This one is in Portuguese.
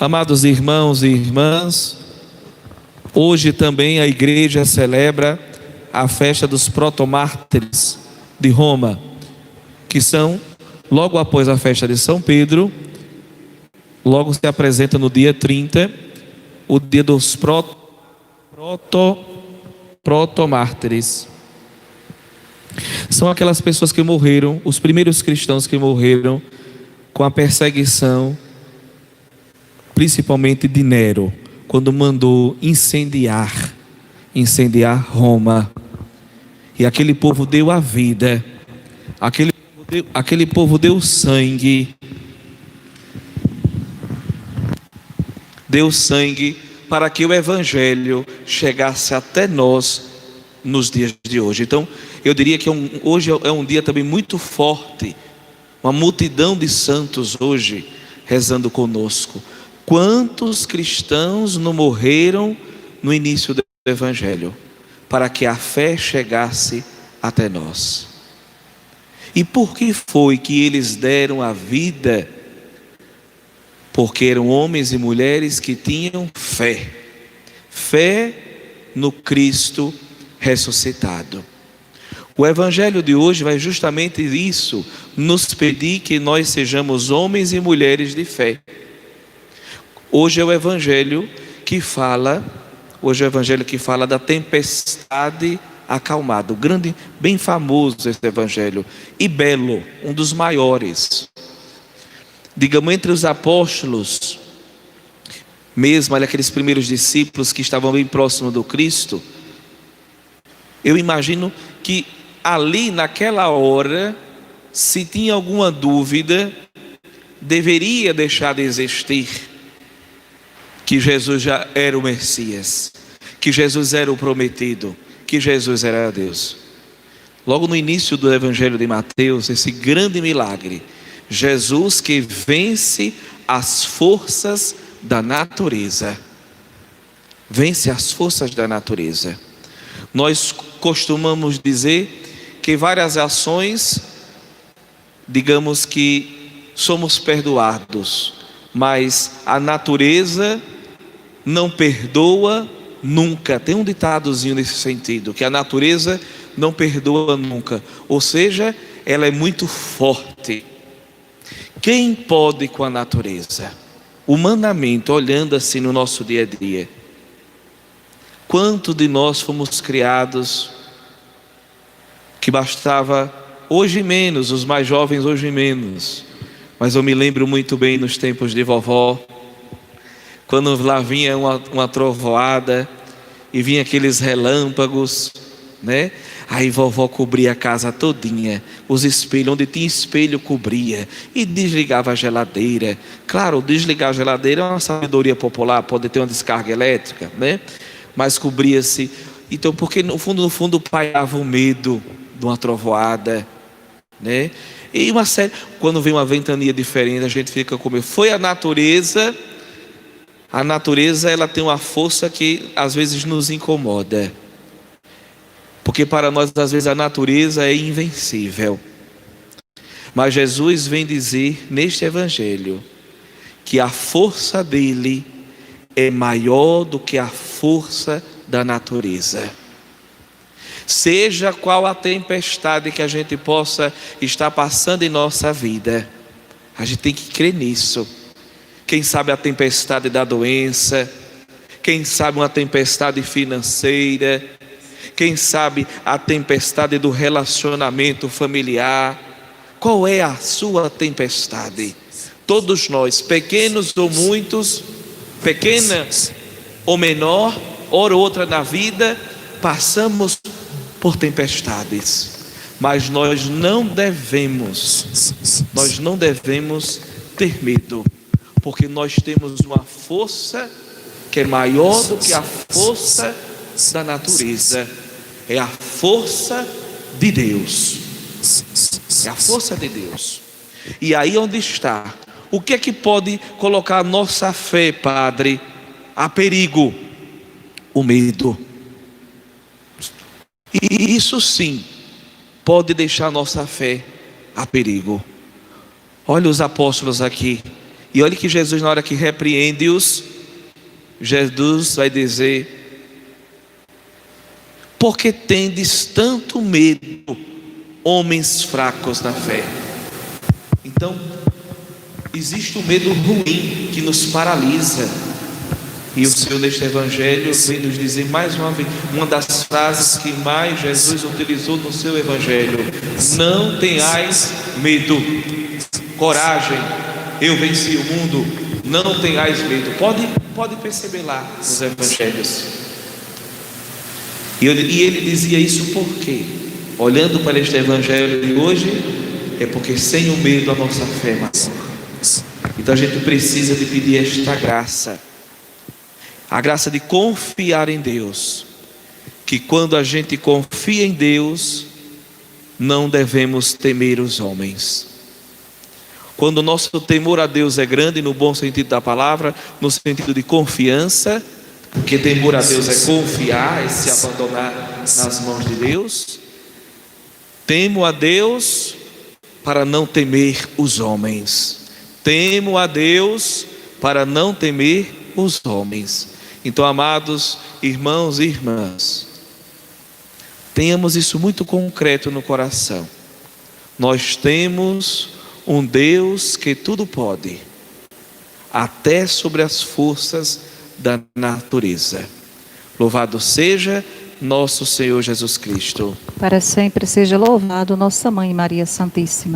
Amados irmãos e irmãs, hoje também a igreja celebra a festa dos protomártires de Roma, que são, logo após a festa de São Pedro, logo se apresenta no dia 30, o dia dos protomártires. São aquelas pessoas que morreram, os primeiros cristãos que morreram com a perseguição, principalmente de Nero, quando mandou incendiar Roma. E aquele povo deu a vida, aquele povo deu sangue, para que o Evangelho chegasse até nós nos dias de hoje. Então, eu diria que hoje é um dia também muito forte, uma multidão de santos hoje rezando conosco. Quantos cristãos não morreram no início do Evangelho, para que a fé chegasse até nós? E por que foi que eles deram a vida? Porque eram homens e mulheres que tinham fé no Cristo ressuscitado. O Evangelho de hoje vai justamente isso, nos pedir que nós sejamos homens e mulheres de fé. Hoje é o Evangelho que fala da tempestade acalmada. Grande, bem famoso esse Evangelho, e belo, um dos maiores. Digamos, entre os apóstolos, mesmo aqueles primeiros discípulos que estavam bem próximos do Cristo, eu imagino que ali naquela hora, se tinha alguma dúvida, deveria deixar de existir, que Jesus já era o Messias, que Jesus era o prometido, que Jesus era Deus. Logo no início do Evangelho de Mateus, esse grande milagre, Jesus que vence as forças da natureza. Vence as forças da natureza. Nós costumamos dizer que várias ações, digamos que somos perdoados, mas a natureza não perdoa nunca. Tem um ditadozinho nesse sentido, que a natureza não perdoa nunca, ou seja, ela é muito forte. Quem pode com a natureza? Humanamente, olhando assim no nosso dia a dia, quanto de nós fomos criados que bastava, hoje menos, os mais jovens hoje menos, mas eu me lembro muito bem nos tempos de vovó, quando lá vinha uma trovoada e vinha aqueles relâmpagos, né? Aí vovó cobria a casa todinha, os espelhos, onde tinha espelho cobria, e desligava a geladeira. Claro, desligar a geladeira é uma sabedoria popular, pode ter uma descarga elétrica, né? Mas cobria-se. Então, porque no fundo paiava o medo de uma trovoada, né? E uma série, quando vem uma ventania diferente, a gente fica com medo. Foi a natureza. A natureza, ela tem uma força que às vezes nos incomoda, porque para nós às vezes a natureza é invencível. Mas Jesus vem dizer neste Evangelho que a força dele é maior do que a força da natureza. Seja qual a tempestade que a gente possa estar passando em nossa vida, a gente tem que crer nisso. Quem sabe a tempestade da doença, quem sabe uma tempestade financeira, quem sabe a tempestade do relacionamento familiar. Qual é a sua tempestade? Todos nós, pequenos ou muitos, pequena ou menor, hora ou outra na vida, passamos por tempestades, mas nós não devemos ter medo, porque nós temos uma força que é maior do que a força da natureza. É a força de Deus. É a força de Deus. E aí onde está? O que é que pode colocar a nossa fé, Padre, a perigo? O medo. E isso sim pode deixar a nossa fé a perigo. Olha os apóstolos aqui. E olhe que Jesus, na hora que repreende-os, Jesus vai dizer: por que tendes tanto medo, homens fracos na fé? Então, existe um medo ruim que nos paralisa. E o Senhor, neste Evangelho, vem nos dizer mais uma vez, uma das frases que mais Jesus utilizou no seu Evangelho: não tenhais medo, coragem, eu venci o mundo, não tenhais medo. Pode perceber lá nos Evangelhos. E ele dizia isso por quê? Olhando para este Evangelho de hoje, é porque sem o medo a nossa fé é maior. Então a gente precisa de pedir esta graça, a graça de confiar em Deus, que quando a gente confia em Deus, não devemos temer os homens. Quando o nosso temor a Deus é grande, no bom sentido da palavra, no sentido de confiança, porque temor a Deus é confiar, é se abandonar nas mãos de Deus. Temo a Deus para não temer os homens. Temo a Deus para não temer os homens. Então, amados irmãos e irmãs, tenhamos isso muito concreto no coração. Nós temos um Deus que tudo pode, até sobre as forças da natureza. Louvado seja nosso Senhor Jesus Cristo. Para sempre seja louvado nossa Mãe Maria Santíssima.